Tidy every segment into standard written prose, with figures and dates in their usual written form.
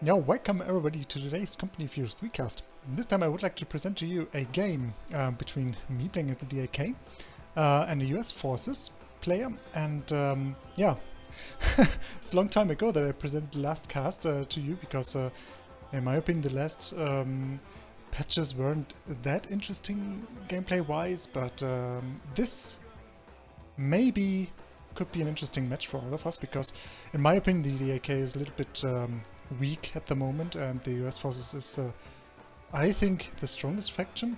Yeah, welcome everybody to today's Company Views 3cast. This time I would like to present to you a game between me playing at the DAK and the US Forces player. And yeah, it's a long time ago that I presented the last cast to you because in my opinion the last patches weren't that interesting gameplay wise, but this maybe could be an interesting match for all of us because in my opinion the DAK is a little bit weak at the moment and the US Forces is I think the strongest faction.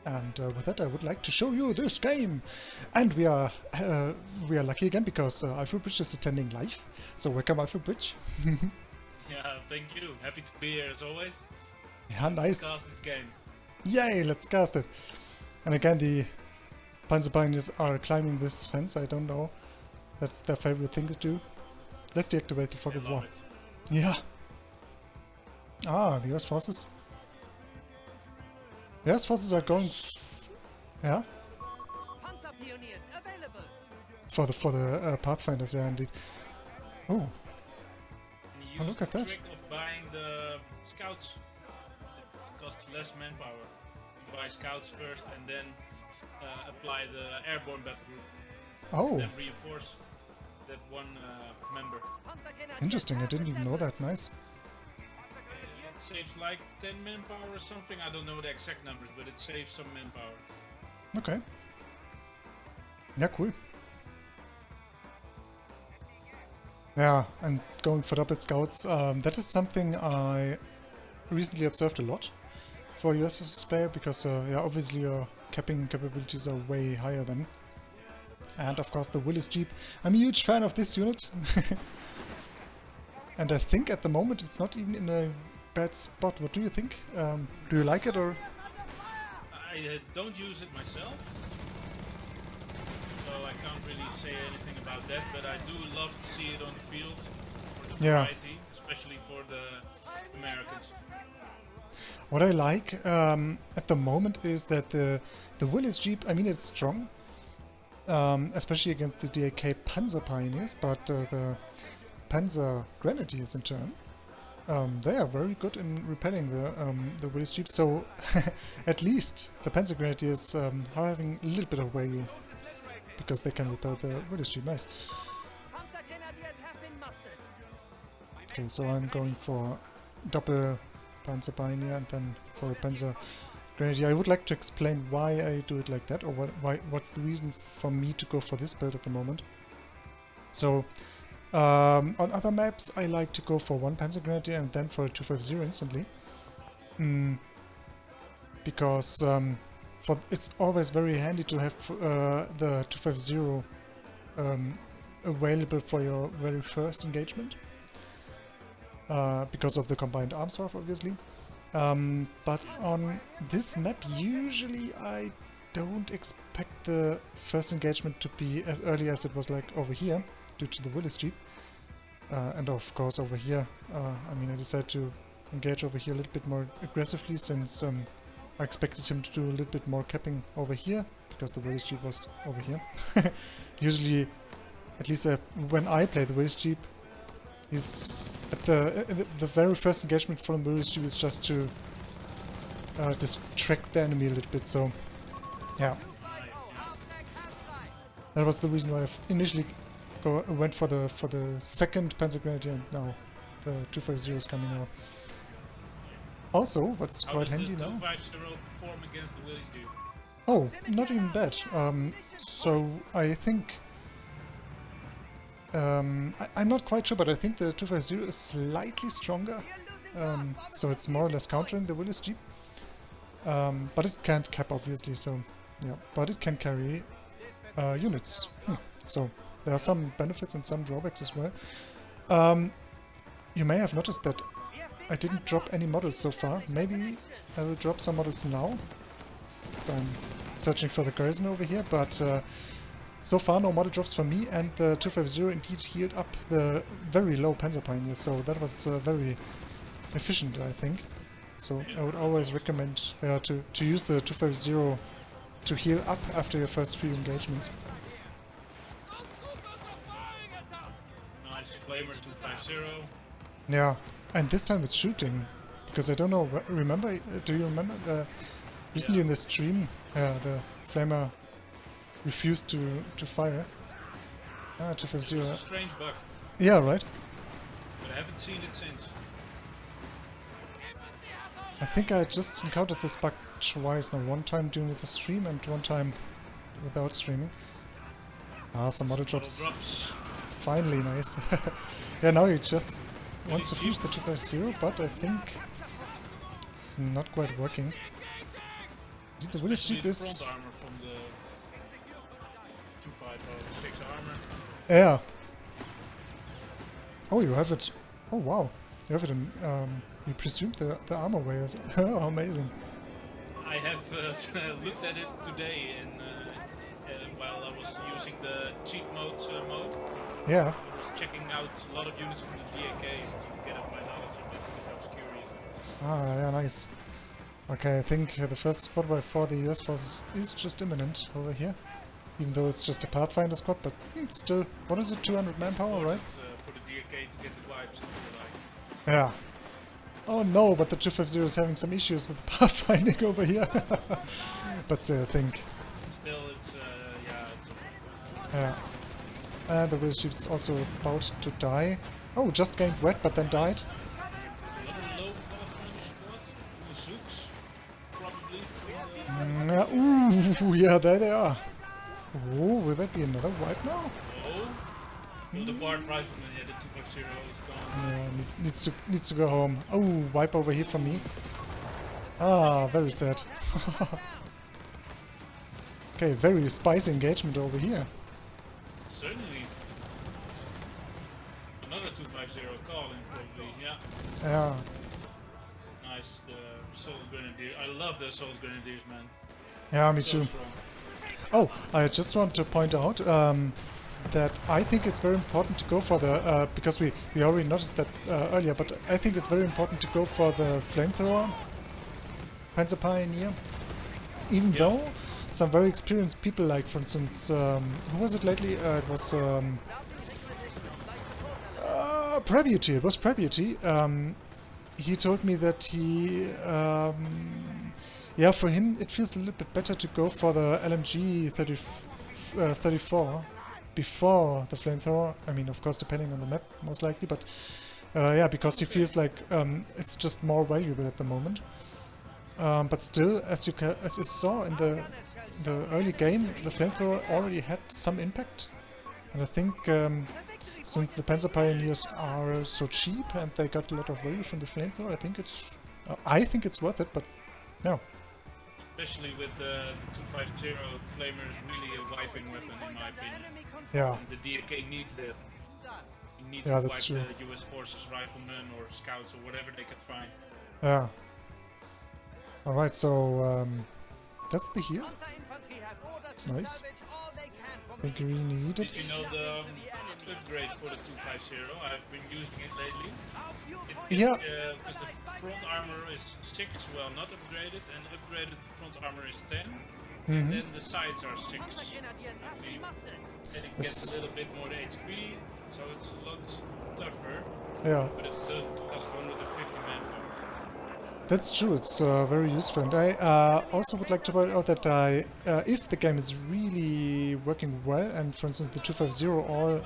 And with that I would like to show you this game, and we are lucky again because Eijfflebridge is attending live, so welcome Eijfflebridge. Yeah, thank you. Happy to be here as always. Yeah, nice. Let's cast this game. Yay, let's cast it. And again the Panzer pioneers are climbing this fence, I don't know. That's their favorite thing to do. Let's deactivate the fog of war. Yeah. Ah, the US Forces. The US Forces are going yeah? For the Pathfinders, yeah, indeed. Oh. Oh, look at that. Trick of buying the scouts. It costs less manpower. You buy scouts first and then apply the Airborne battle group. Oh. Then reinforce that one member. Interesting, I didn't even know that. Nice. It saves like 10 manpower or something. I don't know the exact numbers, but it saves some manpower. Okay. Yeah, cool. Yeah, and going for double scouts, that is something I recently observed a lot for US Forces player because yeah, obviously your capping capabilities are way higher than. And of course the Willis Jeep. I'm a huge fan of this unit. And I think at the moment it's not even in a bad spot. What do you think? Do you like it or? I don't use it myself, so I can't really say anything about that, but I do love to see it on the field for the variety, especially for the Americans. What I like at the moment is that the Willis Jeep, I mean it's strong, especially against the DAK Panzer pioneers, but the Panzer grenadiers in turn, they are very good in repelling the Willis Jeep, so at least the Panzer grenadiers are having a little bit of value because they can repel the Willis Jeep. Nice. Okay, so I'm going for double Panzer pioneer and then for a Panzer grenadier. I would like to explain why I do it like that, or what's the reason for me to go for this build at the moment. So on other maps I like to go for one Panzer Grenadier and then for a 250 instantly. Because it's always very handy to have the 250 available for your very first engagement. Because of the combined arms swap obviously. But on this map usually I don't expect the first engagement to be as early as it was like over here, due to the Willis Jeep. And of course over here, I mean I decided to engage over here a little bit more aggressively since I expected him to do a little bit more capping over here, because the Willis Jeep was over here. Usually, at least when I play the Willis Jeep, is at the very first engagement from the Willis Jeep is just to distract the enemy a little bit, so yeah. That was the reason why I initially went for the second Panzer Grenadier, and now the 250 is coming out. Also, what's quite handy now. 250 perform against the Willis Jeep? Oh, not even bad. So I think I'm not quite sure, but I think the 250 is slightly stronger. So it's more or less countering the Willis Jeep. But it can't cap obviously, so yeah. But it can carry units. So there are some benefits and some drawbacks as well. You may have noticed that I didn't drop any models so far. Maybe I will drop some models now. So I'm searching for the garrison over here, but so far no model drops for me, and the 250 indeed healed up the very low Panzer pioneers, so that was very efficient, I think. So I would always recommend to use the 250 to heal up after your first few engagements. Nice flamer 250. Yeah, and this time it's shooting, because I don't know. Remember? Do you remember? Recently in the stream, the flamer refused to fire. Ah, 250. It's a strange bug, Yeah, right. but I haven't seen it since. I think I just encountered this bug twice now. One time during the stream and one time without streaming. Ah, some auto drops. Finally, nice. Yeah, now he just wants to finish the 250, but I think it's not quite working. The Willis Jeep is... front armor from the 256 armor. Yeah. Oh, you have it. Oh, wow. You have it in... you presumed the armor weighs. Oh, amazing. I have looked at it today and while I was using the cheat modes mode. Yeah. I was checking out a lot of units from the DAKs to get up my knowledge of it because I was curious. Ah, yeah, nice. Okay, I think the first spot for the US forces is just imminent over here. Even though it's just a Pathfinder squad, but still, what is it, 200 manpower, right? For the DAK to get the wipes, if you like. Yeah. Oh no, but the 250 is having some issues with the pathfinding over here. But still, I think. Still, it's yeah, it's okay. Yeah. And the Willis Jeep's also about to die. Oh, just gained wet, but then died. Another low Pathfinder squad. Zooks, probably from Ooh, yeah, there they are. Oh, will that be another wipe now? Oh, well, the Bard Rifleman, yeah, the 250 is gone. Yeah, needs to go home. Oh, wipe over here for me. Ah, very sad. Okay, very spicy engagement over here. Certainly. Another 250 calling, probably, yeah. Yeah. Nice, the Assault Grenadier. I love the Assault Grenadiers, man. Yeah, me So too. strong. Oh, I just want to point out that I think it's very important to go for the, because we already noticed that earlier, but I think it's very important to go for the flamethrower, Panzer Pioneer, even though some very experienced people, like for instance, who was it lately? It was Prebuty. It was Prebuty. He told me that he, yeah, for him it feels a little bit better to go for the LMG 34 before the flamethrower. I mean, of course, depending on the map, most likely, but yeah, because he feels like it's just more valuable at the moment. But still, as you saw in the early game, the flamethrower already had some impact, and I think since the Panzer Pioneers are so cheap and they got a lot of value from the flamethrower, I think it's worth it. But no. Especially with the 250 flamer is really a wiping weapon in my opinion. Yeah. And the DAK needs that. It needs Yeah, to that's wipe true. the US forces, riflemen or scouts or whatever they can find. Yeah. All right, so that's the here. It's nice. I think we need it. Did you know the upgrade for the 250? I've been using it lately. Yeah. Because the front armor is 6, well not upgraded, and upgraded front armor is 10. And then the sides are 6. I believe. And it gets a little bit more HP, so it's a lot tougher. Yeah. But it doesn't cost 150 manpower. That's true, it's very useful, and I also would like to point out that if the game is really working well, and for instance the 250 all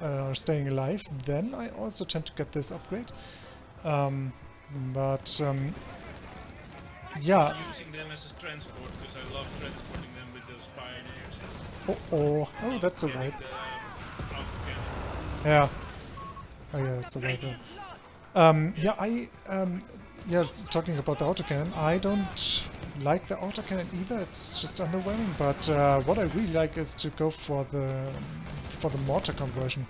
are staying alive, then I also tend to get this upgrade. But yeah. I'm using them as a transport because I love transporting them with those pioneers. Oh, that's a wipe. Yeah. Oh yeah, it's a wipe. Yeah, talking about the autocannon, I don't like the autocannon either. It's just underwhelming. But what I really like is to go for the mortar conversion.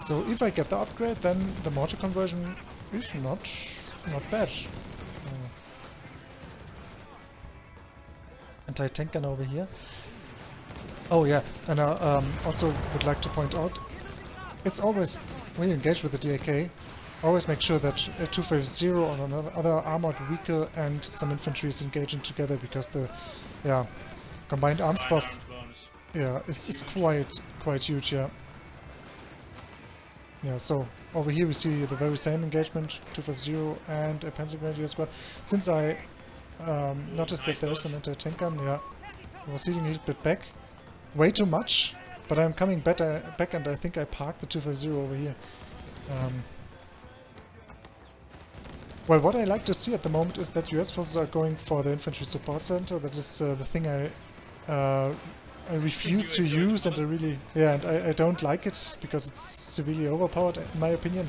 So if I get the upgrade, then the mortar conversion is not bad. Anti-tank gun over here. Oh yeah, and I also would like to point out, it's always when you engage with the DAK. Always make sure that a 250 or another armored vehicle and some infantry is engaging together, because the combined arms buff is quite huge. Yeah, so over here we see the very same engagement, 250 and a Panzer Grenadier squad. Since I noticed that there's an anti-tank gun, yeah, I was heating a little bit back. Way too much, but I'm coming back and I think I parked the 250 over here. Well, what I like to see at the moment is that US forces are going for the infantry support center. That is the thing I refuse to use, and I don't like it because it's severely overpowered in my opinion.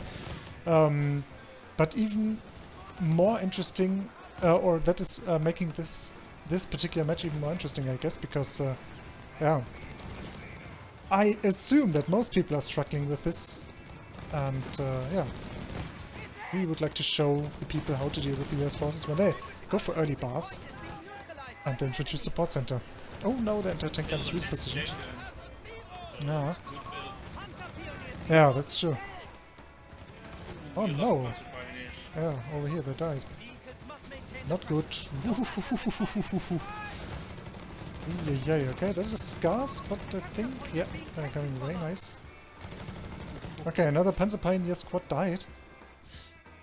But even more interesting, or that is making this particular match even more interesting, I guess, because yeah, I assume that most people are struggling with this, and yeah. We would like to show the people how to deal with the US forces when they go for early bars and the infantry support center. Oh no, the anti-tank gun is repositioned. Yeah. Yeah, that's true. Oh no. Yeah, over here they died. Not good. Yeah, okay, that is scars, but I think, yeah, they're coming away, nice. Okay, another Panzer Pioneer squad died.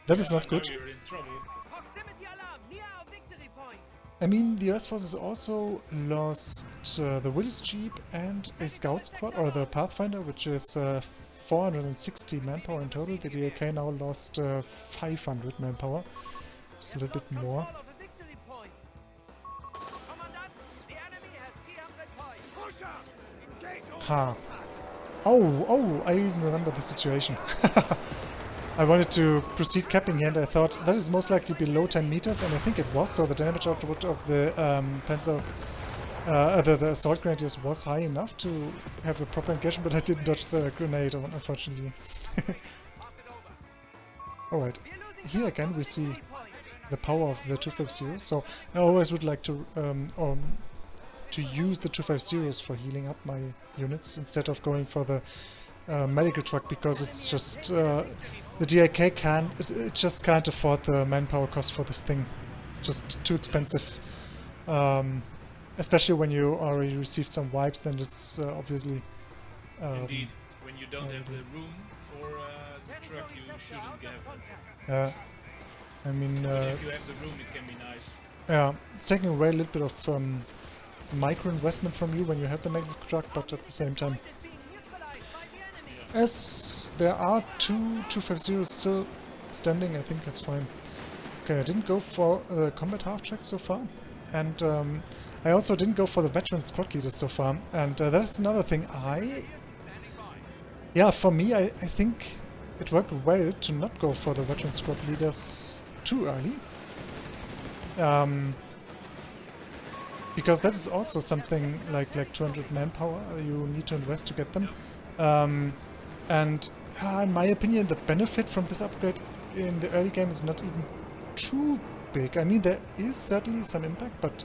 That is not good. I mean, the US forces also lost the Willis Jeep and a scout squad, or the Pathfinder, which is 460 manpower in total. The DAK now lost 500 manpower. Just a little bit more. Ha. Oh, I even remember the situation. I wanted to proceed capping here and I thought that is most likely below 10 meters, and I think it was, so the damage output of the Panzer, the assault grenadiers was high enough to have a proper engagement, but I didn't dodge the grenade, unfortunately. Alright, here again we see the power of the 250s, so I always would like to use the 250s for healing up my units instead of going for the medical truck, because it's just the DAK it just can't afford the manpower cost for this thing. It's just too expensive. Especially when you already received some wipes, then it's obviously... Indeed, when you don't have the room for the truck, you shouldn't have it. I mean... but if you have the room, it can be nice. Yeah, it's taking away a little bit of micro investment from you when you have the medical truck, but at the same time... As there are two 250s still standing, I think that's fine. Okay, I didn't go for the combat half-track so far, and I also didn't go for the veteran squad leaders so far, and that is another thing. Yeah, for me, I think it worked well to not go for the veteran squad leaders too early. Because that is also something like 200 manpower you need to invest to get them. And in my opinion, the benefit from this upgrade in the early game is not even too big. I mean, there is certainly some impact, but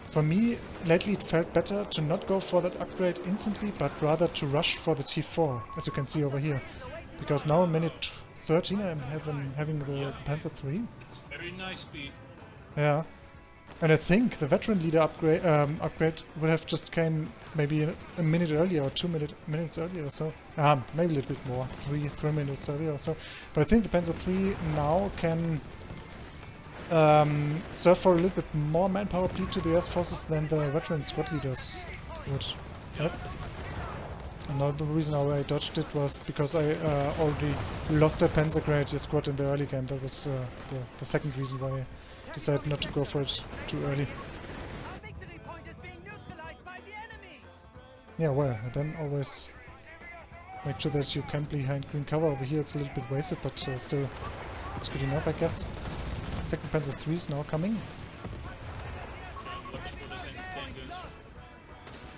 for me, lately it felt better to not go for that upgrade instantly, but rather to rush for the T4, as you can see over here. Because now in minute 13 I'm having the Panzer III. It's very nice speed. Yeah. And I think the veteran leader upgrade would have just came maybe a minute earlier or 2 minutes earlier or so. Maybe a little bit more, 3 minutes earlier or so. But I think the Panzer III now can serve for a little bit more manpower bleed to the US forces than the veteran squad leaders would have. Another reason why I dodged it was because I already lost a Panzer Grenadier squad in the early game. That was the second reason why I decided not to go for it too early. Yeah, well, then always make sure that you can be behind green cover. Over here it's a little bit wasted, but still it's good enough, I guess. Second Panzer III is now coming.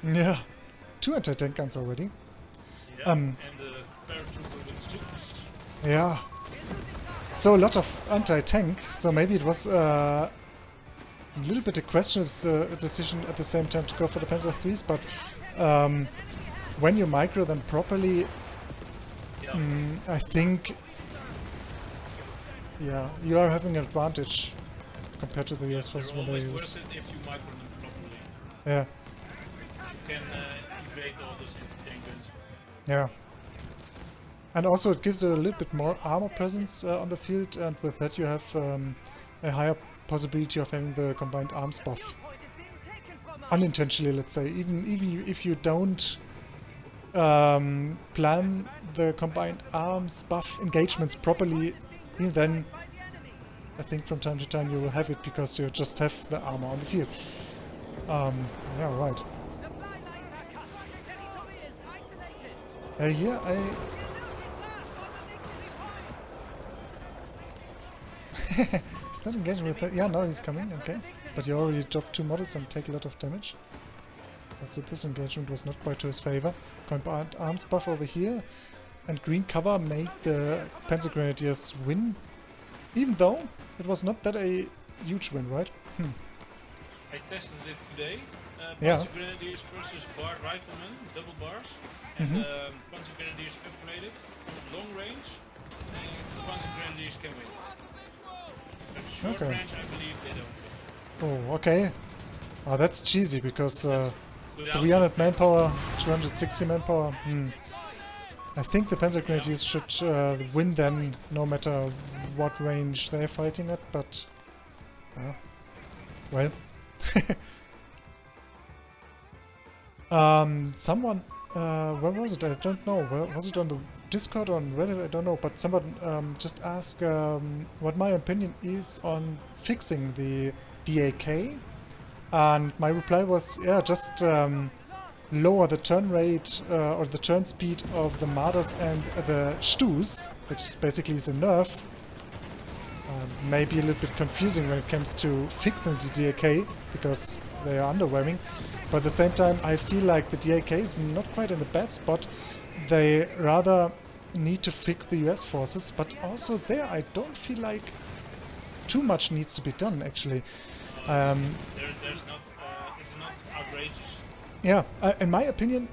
Yeah, 2 anti-tank guns already. Yeah, and the Paratrooper with supers. Yeah. So a lot of anti-tank, so maybe it was a little bit a questionable decision at the same time to go for the Panzer IIIs, but when you micro them properly, I think, yeah, you are having an advantage compared to the US forces when they use. Worth it if you micro them properly. Yeah. You can evade all those anti-tank guns. Yeah. And also it gives you a little bit more armor presence on the field, and with that you have a higher possibility of having the combined arms buff. Unintentionally, let's say. Even if you don't plan the combined arms buff engagements properly, even then I think from time to time you will have it because you just have the armor on the field. Yeah, right. Here He's not engaging with that. Yeah, now he's coming, okay. But he already dropped 2 models and take a lot of damage. Also this engagement was not quite to his favor. Combined arms buff over here. And green cover made the Panzer Grenadiers win. Even though it was not that a huge win, right? I tested it today. Yeah. Panzer Grenadiers versus Bar Riflemen, double bars. And Panzer Grenadiers upgraded from long range. And Panzer Grenadiers can win. There's short range, I believe they don't win. Oh, okay. Oh, that's cheesy because 300 manpower, 260 manpower. I think the Panzer Grenadiers should win then, no matter what range they're fighting at, but... well... someone... where was it? I don't know. Where was it, on the Discord or on Reddit? I don't know, but someone just asked what my opinion is on fixing the DAK. And my reply was, yeah, just lower the turn rate or the turn speed of the Marders and the Stus, which basically is a nerf. Maybe a little bit confusing when it comes to fixing the DAK, because they are underwhelming. But at the same time, I feel like the DAK is not quite in a bad spot. They rather need to fix the US forces, but also there I don't feel like too much needs to be done, actually. There's not, it's not outrageous. Yeah, in my opinion,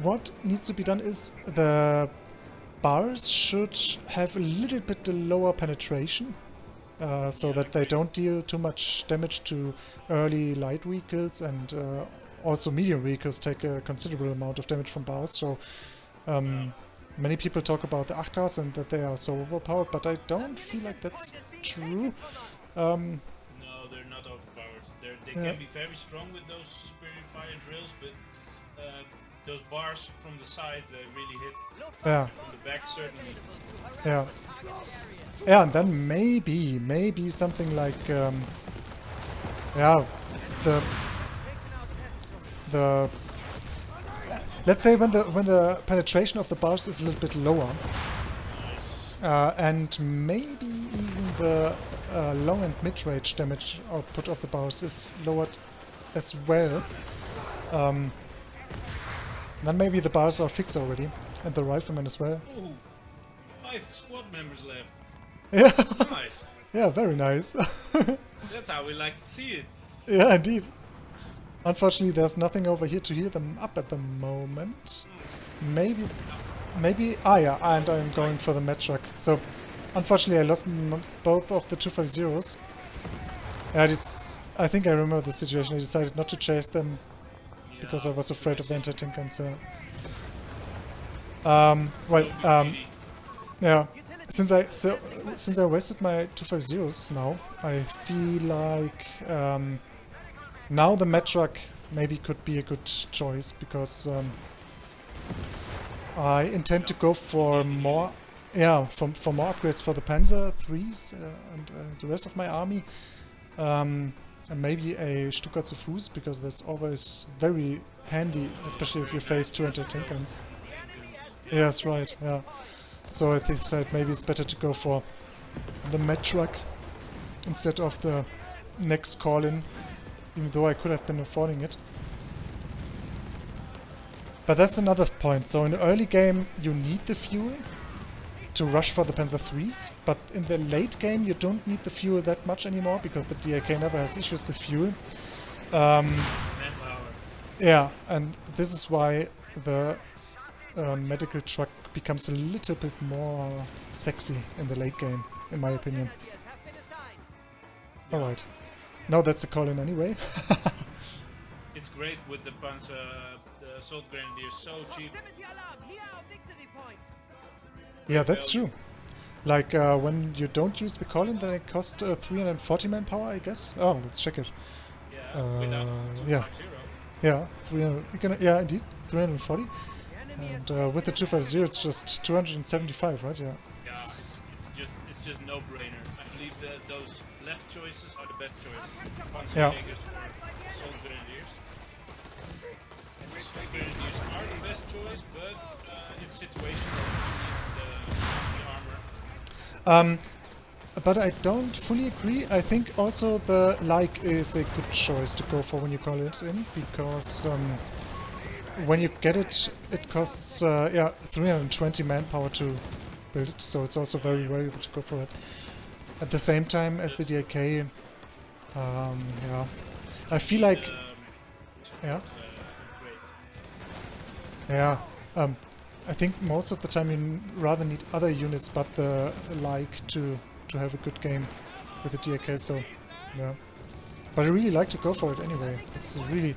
what needs to be done is the bars should have a little bit lower penetration, so that they don't deal too much damage to early light vehicles, and also medium vehicles take a considerable amount of damage from bars. So many people talk about the Achkas and that they are so overpowered, but I don't feel like that's true. No, they're not overpowered. They can be very strong with those superior fire drills, but those bars from the side, they really hit. Yeah. From the back, certainly. Yeah. Yeah, and then maybe something like yeah, the let's say when the penetration of the bars is a little bit lower, and maybe even the long and mid-range damage output of the bars is lowered as well. Then maybe the bars are fixed already, and the riflemen as well. Ooh, 5 squad members left. Yeah. Nice. Yeah, very nice. That's how we like to see it. Yeah, indeed. Unfortunately, there's nothing over here to heal them up at the moment. Maybe... yeah, and I'm going for the med truck. So, unfortunately, I lost both of the 250s. I think I remember the situation. I decided not to chase them because I was afraid of the anti-tank guns. Yeah. Since I wasted my 250s now, I feel like now the med truck maybe could be a good choice, because I intend to go for more, for more upgrades for the Panzer 3s and the rest of my army, and maybe a Stuttgart zu Fuß, because that's always very handy, especially if you face 2 anti-tank guns. Yeah, that's right. Yeah. So I decided maybe it's better to go for the med truck instead of the next call-in, even though I could have been affording it. But that's another point. So in the early game you need the fuel to rush for the Panzer 3s, but in the late game you don't need the fuel that much anymore, because the DAK never has issues with fuel. Yeah, and this is why the medical truck becomes a little bit more sexy in the late game, in my opinion. Alright. No, that's a call-in anyway. It's great with the Panzer, the assault grenadiers, so cheap. Yeah, that's true. Like when you don't use the call-in, then it costs 340 manpower, I guess. Oh, let's check it. Yeah, without 250. Yeah. Yeah, 300. Yeah, indeed, 340. And with the 250, it's just 275, right? Yeah. Yeah, it's just no-brainer. I believe that those left choices are the best choices. Panzer Jägers or assault grenadiers. And assault grenadiers are the best choice, but it's situational. You need the armor. But I don't fully agree. I think also the like is a good choice to go for when you call it in, because when you get it, it costs 320 manpower to build it, so it's also very good to go for it. At the same time as the DAK, yeah, I feel like, yeah, yeah. I think most of the time you rather need other units, but the like to have a good game with the DAK. So yeah, but I really like to go for it anyway. It's really,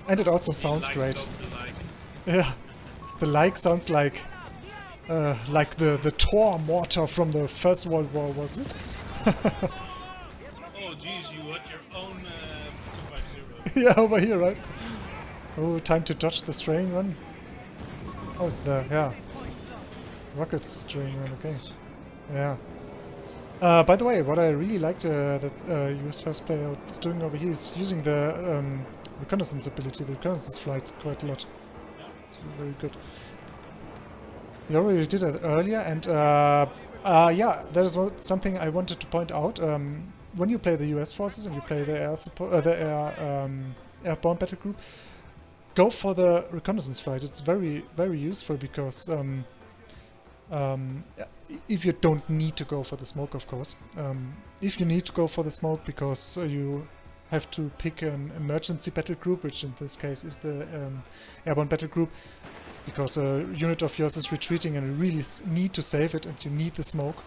and it also sounds great. Yeah, the like sounds like the Tor mortar from the First World War, was it? Oh geez, you had your own 250. Yeah, over here, right? Oh, time to dodge the straying run. Oh, it's the rocket straying run. Okay, yeah. By the way, what I really liked that US first player is doing over here is using the reconnaissance ability, the reconnaissance flight, quite a lot. It's very good. We already did it earlier, and yeah, that is something I wanted to point out. When you play the US forces and you play the Airborne battle group, go for the reconnaissance flight. It's very useful because if you don't need to go for the smoke, of course. If you need to go for the smoke because you have to pick an emergency battle group, which in this case is the Airborne battle group, because a unit of yours is retreating and you really need to save it and you need the smoke,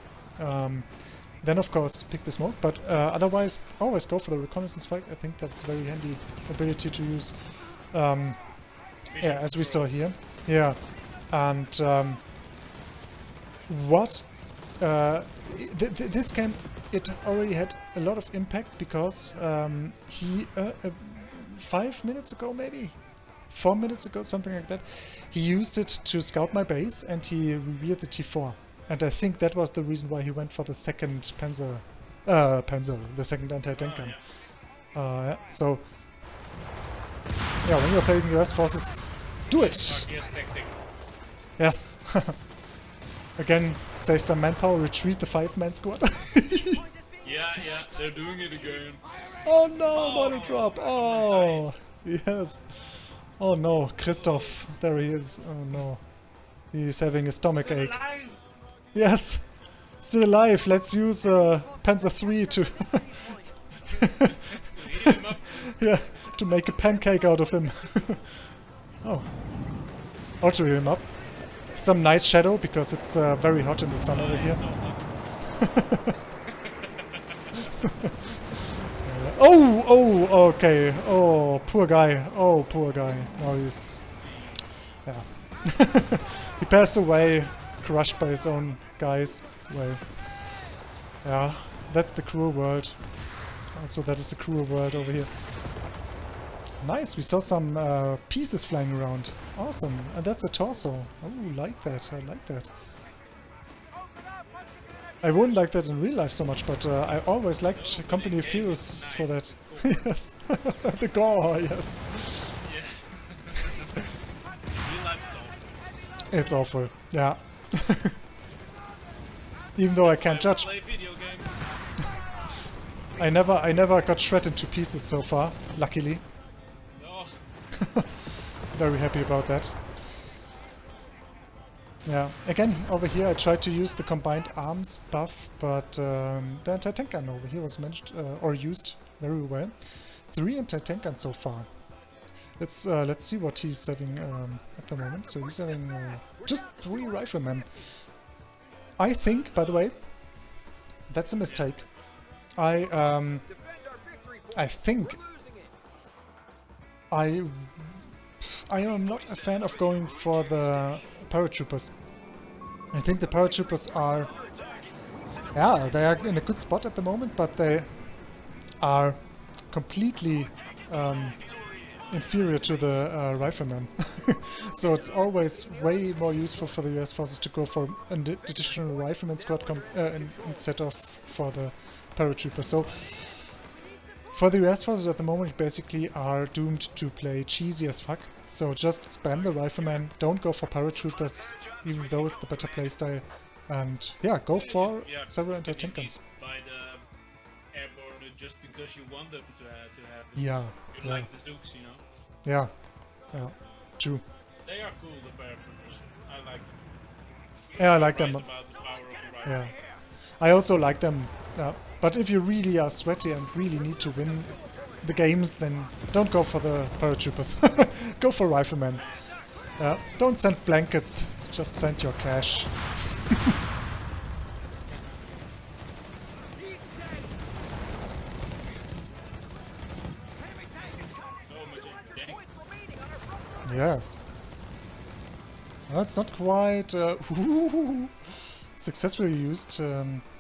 then of course pick the smoke, but otherwise always go for the reconnaissance flight. I think that's a very handy ability to use. Yeah, as we saw here. Yeah, and this game, it already had a lot of impact because he 5 minutes ago, maybe 4 minutes ago, something like that, he used it to scout my base and he revealed the T4, and I think that was the reason why he went for the second Panzer, the second anti-tank gun. Yeah, so yeah, when you're playing US forces, do it! Yes. Again, save some manpower, retreat the 5-man squad. Yeah, they're doing it again. Oh no, bottle drop! Oh, yes. Oh no, Christoph, there he is. Oh no. He's having a stomach ache. Alive. Yes, still alive. Let's use Panzer 3 to yeah, to make a pancake out of him. Oh. Or to heal him up. Some nice shadow, because it's very hot in the sun over here. Oh, okay. Oh, poor guy. Oh, poor guy. Now he's... yeah. He passed away, crushed by his own guys. Well, yeah, that's the cruel world. Also, that is the cruel world over here. Nice, we saw some pieces flying around. Awesome, and that's a torso. Oh, like that, I like that. I wouldn't like that in real life so much, but I always liked Company of Heroes for that. Yes, the gore, yes. Yes. Real life is awful. It's awful, yeah. Even though I can't judge. Play video game. I never got shredded to pieces so far, luckily. No. Very happy about that. Yeah, again, over here I tried to use the combined arms buff, but the anti-tank gun over here was managed or used very well. 3 anti-tank guns so far. Let's see what he's having at the moment. So he's having just 3 riflemen. I think, by the way, that's a mistake. I think I am not a fan of going for the paratroopers. I think the paratroopers are, yeah, they are in a good spot at the moment, but they are completely inferior to the riflemen. So it's always way more useful for the US forces to go for an additional rifleman squad instead of for the paratroopers. So for the US forces at the moment, basically are doomed to play cheesy as fuck. So just spam the riflemen, don't go for paratroopers, even though it's the better playstyle. And yeah, go for several anti-tank guns. By the Airborne just because you want them to have them. Yeah. You like the Zooks, you know? Yeah. Yeah. True. They are cool, the paratroopers. I like them. Yeah, I like them. About the power of the rifle. Yeah. I also like them. But if you really are sweaty and really need to win the games, then don't go for the paratroopers. Go for riflemen. Don't send blankets, just send your cash. Yes. Well, it's not quite successfully used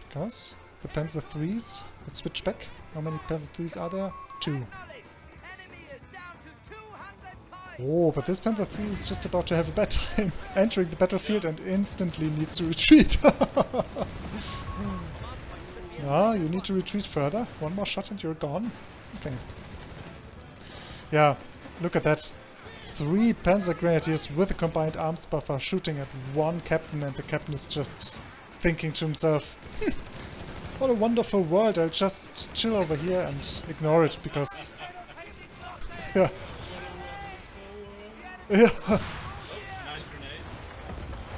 because the Panzer 3s, let's switch back. How many Panzer 3s are there? 2. Oh, but this Panzer 3 is just about to have a bad time entering the battlefield and instantly needs to retreat. No, you need to retreat further. One more shot and you're gone. Okay. Yeah, look at that. 3 Panzer Grenadiers with a combined arms buffer shooting at one captain, and the captain is just thinking to himself, what a wonderful world, I'll just chill over here and ignore it because... Yeah. Yeah. Nice grenade.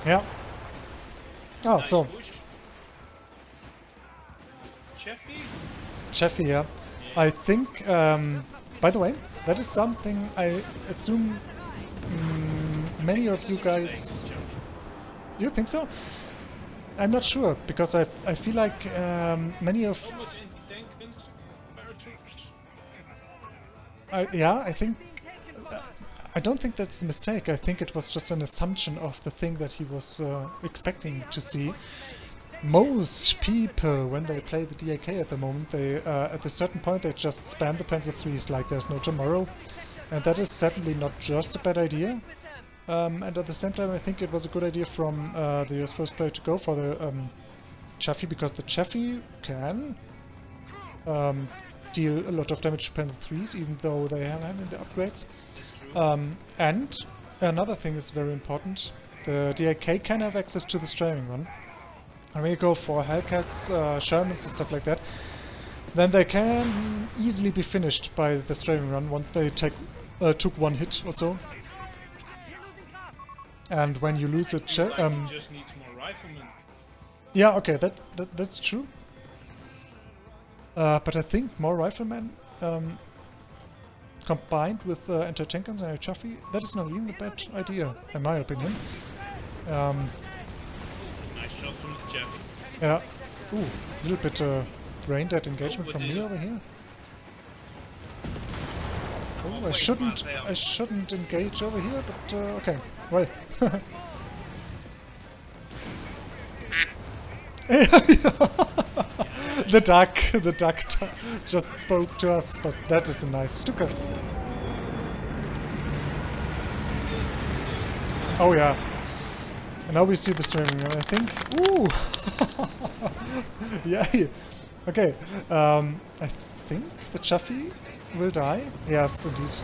Yeah. Oh, Nice so... push. Cheffy, yeah. I think, by the way, that is something I assume many of you guys... Do you think so? I'm not sure, because I feel like many of... How much anti-tank guns? Paratroopers? Yeah, I think... I don't think that's a mistake. I think it was just an assumption of the thing that he was expecting to see. Most people, when they play the DAK at the moment, they at a certain point they just spam the Panzer 3s like there's no tomorrow. And that is certainly not just a bad idea. And at the same time I think it was a good idea from the US first player to go for the Chaffee, because the Chaffee can deal a lot of damage to Panzer 3s, even though they have them in the upgrades. And another thing is very important, the DAK can have access to the strafing run. And when you go for Hellcats, Shermans and stuff like that, then they can easily be finished by the strafing run once they took one hit or so. And when you lose a just needs more riflemen. yeah, okay, that's true. But I think more riflemen combined with anti-tank guns and a Chaffee, that is not even a bad idea, in my opinion. Nice shot from the Chaffee. Yeah. Ooh, a little bit brain dead engagement from me over here. Oh, I shouldn't engage over here, but okay. Well. The duck just spoke to us, but that is a nice Stuka. Oh yeah. And now we see the streaming, I think. Ooh! Yeah. Okay. I think the Chaffee will die. Yes, indeed.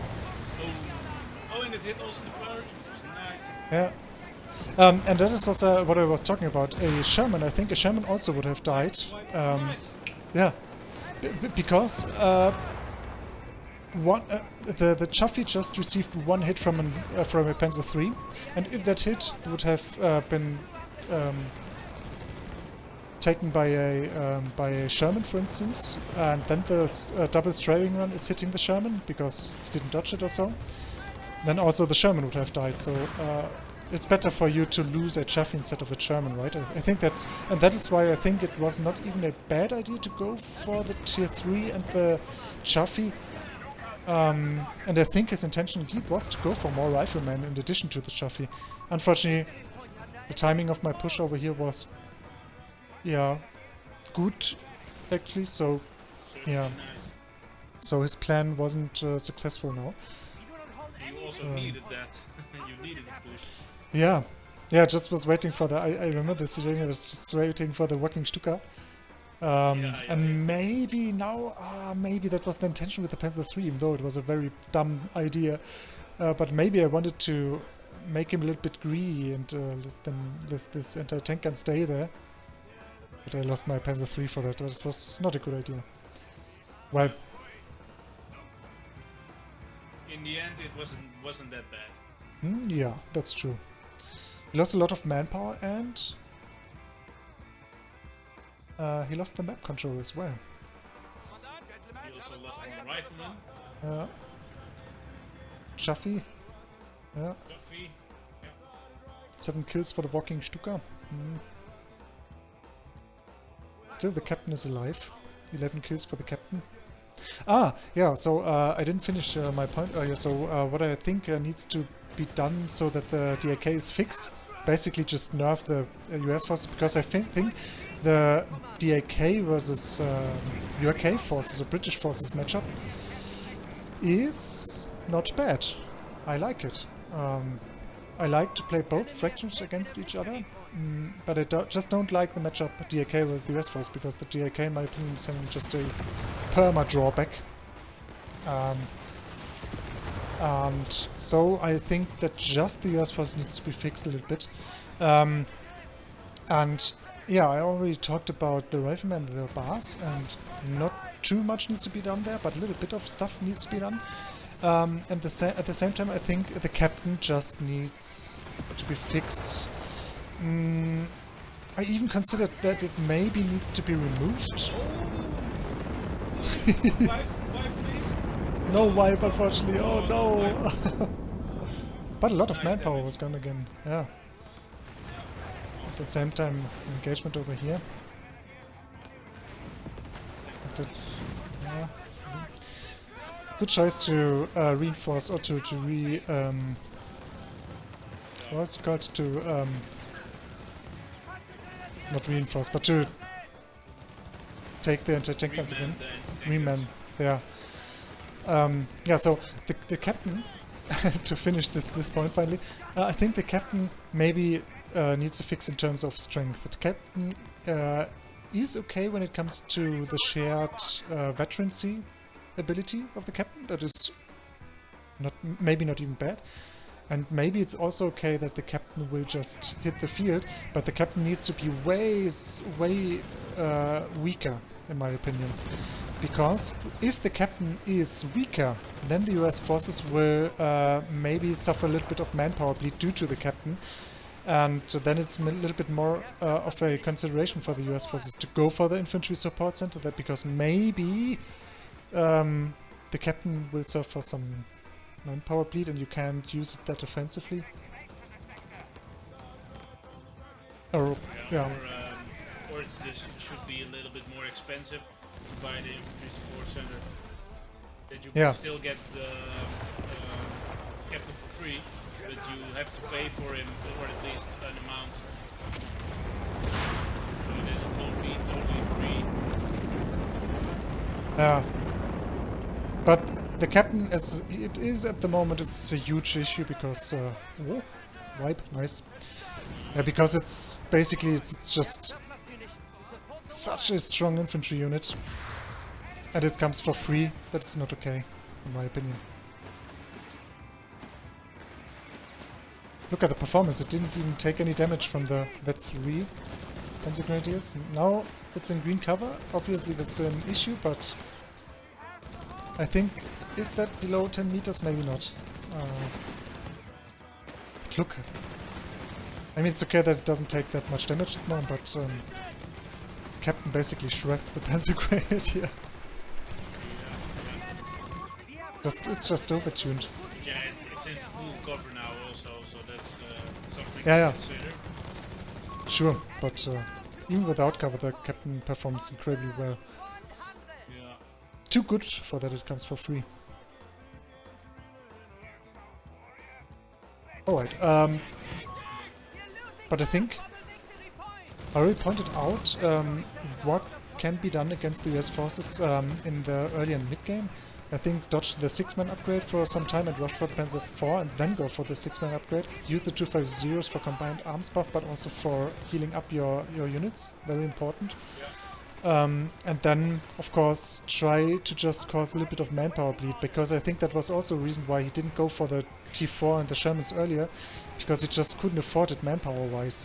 Oh, and it hit also the paratroopers. Nice. Yeah. And that is what I was talking about. A Sherman, I think a Sherman also would have died. Nice. Yeah. Because the Chaffee just received one hit from a Panzer 3, and if that hit would have been taken by a Sherman, for instance, and then the double strafing run is hitting the Sherman because he didn't dodge it or so, then also the Sherman would have died. So it's better for you to lose a Chaffee instead of a Sherman, right? I think that, and that is why I think it was not even a bad idea to go for the Tier 3 and the Chaffee. And I think his intention indeed was to go for more riflemen in addition to the Chaffee. Unfortunately, The timing of my push over here was, yeah, good, actually, so, yeah. Nice. So his plan wasn't successful now. You also needed that. You needed the push. Yeah. Yeah, just was waiting for the... I remember the situation, I was just waiting for the working Stuka. And maybe now, maybe that was the intention with the Panzer III, even though it was a very dumb idea. But maybe I wanted to make him a little bit greedy and let them, this anti-tank gun stay there. But I lost my Panzer III for that. This was not a good idea. Well, in the end, it wasn't that bad. Yeah, that's true. He lost a lot of manpower and he lost the map control as well. He also lost one rifleman. Chaffee. Yeah. Duffy. Yeah. 7 kills for the walking Stuka. Still the captain is alive. 11 kills for the captain. Yeah, so I didn't finish my point earlier. So what I think needs to be done so that the DAK is fixed, basically just nerf the US forces, because I think the DAK versus UK forces or British forces matchup is not bad. I like it. I like to play both fractions against each other, but I just don't like the matchup DAK versus the US force, because the DAK, in my opinion, is having just a perma drawback. And so I think that just the US force needs to be fixed a little bit. And yeah, I already talked about the riflemen, the bars, and not too much needs to be done there, but a little bit of stuff needs to be done. And at the same time, I think the captain just needs to be fixed. I even considered that it maybe needs to be removed. Why please? No wipe, unfortunately. Oh no! But a lot of manpower was gone again. Yeah. At the same time, engagement over here. Yeah. Good choice to reinforce, or to what's it called? To not reinforce, but to take the anti-tank guns again. Reman, yeah. Yeah, so the captain, to finish this point finally, I think the captain maybe needs to fix in terms of strength. The captain is okay when it comes to the shared veterancy ability of the captain. That is maybe not even bad. And maybe it's also okay that the captain will just hit the field, but the captain needs to be way weaker, in my opinion. Because if the captain is weaker, then the US forces will maybe suffer a little bit of manpower bleed due to the captain. And then it's a little bit more of a consideration for the US forces to go for the infantry support center, that because maybe the captain will suffer some manpower bleed and you can't use it that offensively. Or, yeah. Or this should be a little bit more expensive to buy the infantry support center. That you can still get the captain for free, but you have to pay for him, or at least an amount. So then it won't be totally free. Yeah. But the captain, as it is at the moment, it's a huge issue because... whoa, wipe, nice. Yeah, because it's basically, it's just such a strong infantry unit. And it comes for free. That's not okay, in my opinion. Look at the performance, it didn't even take any damage from the Vet 3 Panzer Grenadiers. Now it's in green cover. Obviously that's an issue, but I think, is that below 10 meters? Maybe not. But look. I mean, it's okay that it doesn't take that much damage at the moment, but Captain basically shreds the Panzer Grenadier. It's just overtuned. Yeah, it's in full cover now also, so that's something to consider. Sure, but even without cover, the captain performs incredibly well. Yeah. Too good for that it comes for free. Alright, but I think I already pointed out what can be done against the US forces in the early and mid game. I think dodge the 6-man upgrade for some time and rush for the Panzer 4 and then go for the 6-man upgrade. Use the 250s for combined arms buff, but also for healing up your units. Very important. Yeah. And then, of course, try to just cause a little bit of manpower bleed, because I think that was also a reason why he didn't go for the T4 and the Shermans earlier, because he just couldn't afford it manpower-wise.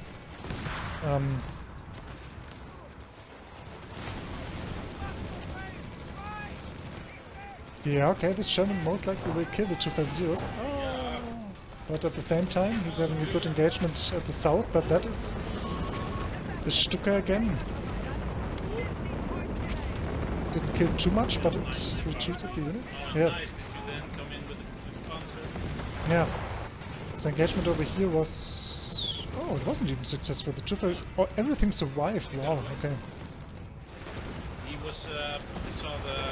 Yeah, okay, this Sherman most likely will kill the 250s. Oh. But at the same time, he's having a good engagement at the south, but that is the Stuka again. Didn't kill too much, but it retreated the units. Yes. Yeah. So engagement over here was... Oh, it wasn't even successful. The 250s... Oh, everything survived. Wow, okay. He was... he saw the...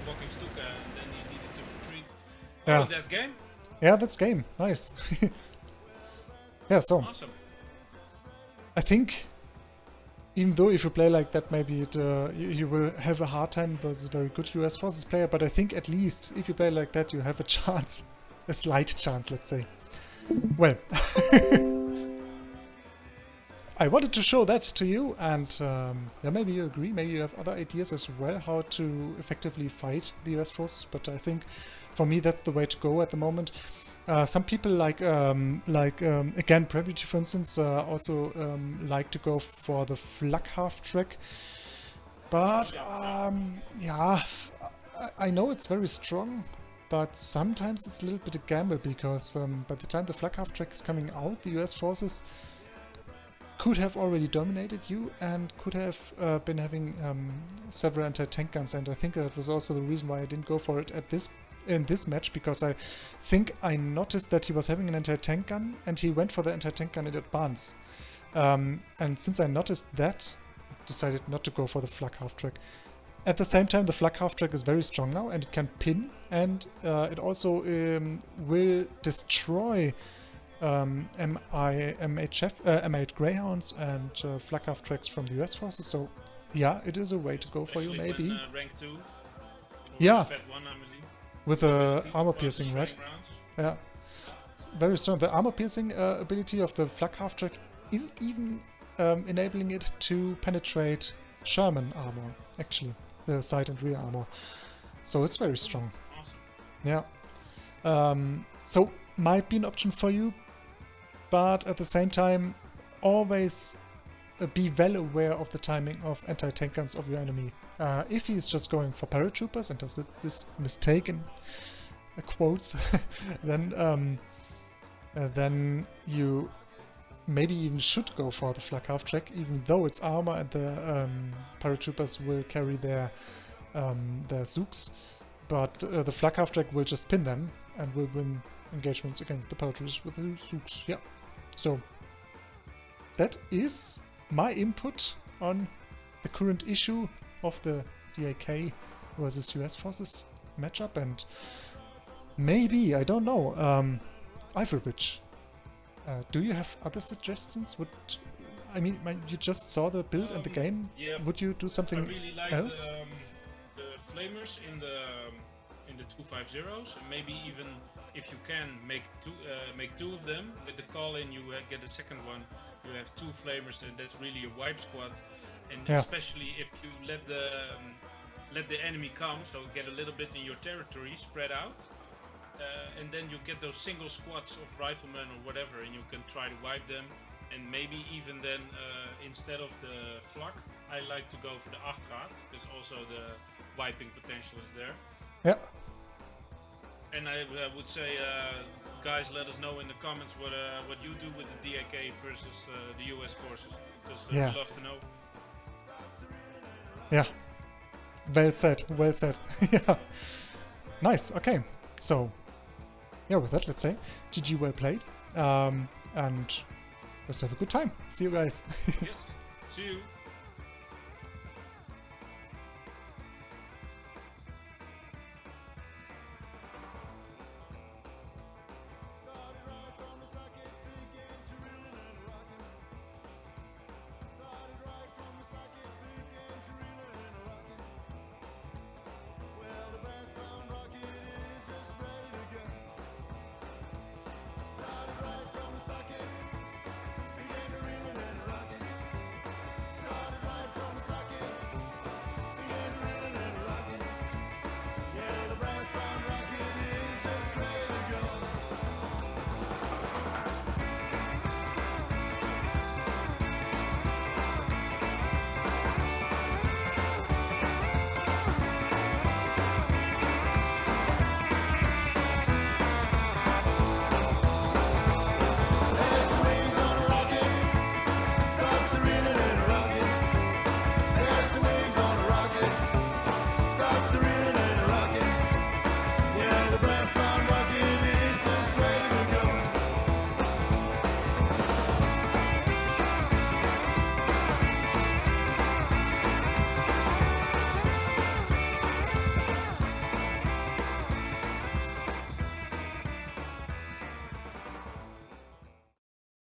Walking Stuka, and then he needed to retreat. Yeah. Oh, that's game? Yeah, that's game. Nice. Yeah, so... Awesome. I think, even though if you play like that, maybe it, you will have a hard time versus a very good US Forces player, but I think at least if you play like that, you have a chance. A slight chance, let's say. Well... I wanted to show that to you, and yeah, maybe you agree, maybe you have other ideas as well how to effectively fight the US forces, but I think for me that's the way to go at the moment. Some people like again, Paratrooper for instance, also like to go for the flak half track, but yeah, I know it's very strong, but sometimes it's a little bit a gamble, because by the time the flak half track is coming out, the US forces could have already dominated you and could have been having several anti-tank guns, and I think that was also the reason why I didn't go for it in this match, because I think I noticed that he was having an anti-tank gun and he went for the anti-tank gun in advance. And since I noticed that, I decided not to go for the flak half-track. At the same time, the flak half-track is very strong now and it can pin, and it also will destroy M8 Greyhounds and flak half tracks from the US forces, so yeah, it is a way to go for you, maybe. When, rank 2, yeah, Fed 1, I believe. With the armor piercing, right? Yeah, it's very strong. The armor piercing ability of the flak half track is even enabling it to penetrate Sherman armor, actually, the side and rear armor. So it's very strong. Awesome. Yeah. So might be an option for you, but at the same time, always be well aware of the timing of anti-tank guns of your enemy. If he's just going for paratroopers and does this mistake in quotes, then you maybe even should go for the flak half track, even though it's armor and the paratroopers will carry their Zooks, but the flak half track will just pin them and will win engagements against the paratroopers with the Zooks. Yeah, so that is my input on the current issue of the DAK versus US forces matchup, and maybe, I don't know, Eijfflebridge, do you have other suggestions? I mean, you just saw the build and the game. Yeah, would you do something I really like else? The flamers in the 250s, and maybe even if you can make two of them with the call-in, you get a second one. You have two flamers, and that's really a wipe squad. And yeah, especially if you let the enemy come, so get a little bit in your territory, spread out, and then you get those single squads of riflemen or whatever, and you can try to wipe them. And maybe even then, instead of the flak, I like to go for the 8-graad, because also the wiping potential is there. Yeah. And I would say, guys, let us know in the comments what you do with the DAK versus the US forces, because yeah, I'd love to know. Yeah. Well said. Well said. Yeah. Nice. Okay. So, yeah, with that, let's say GG, well played. And let's have a good time. See you guys. Yes. See you.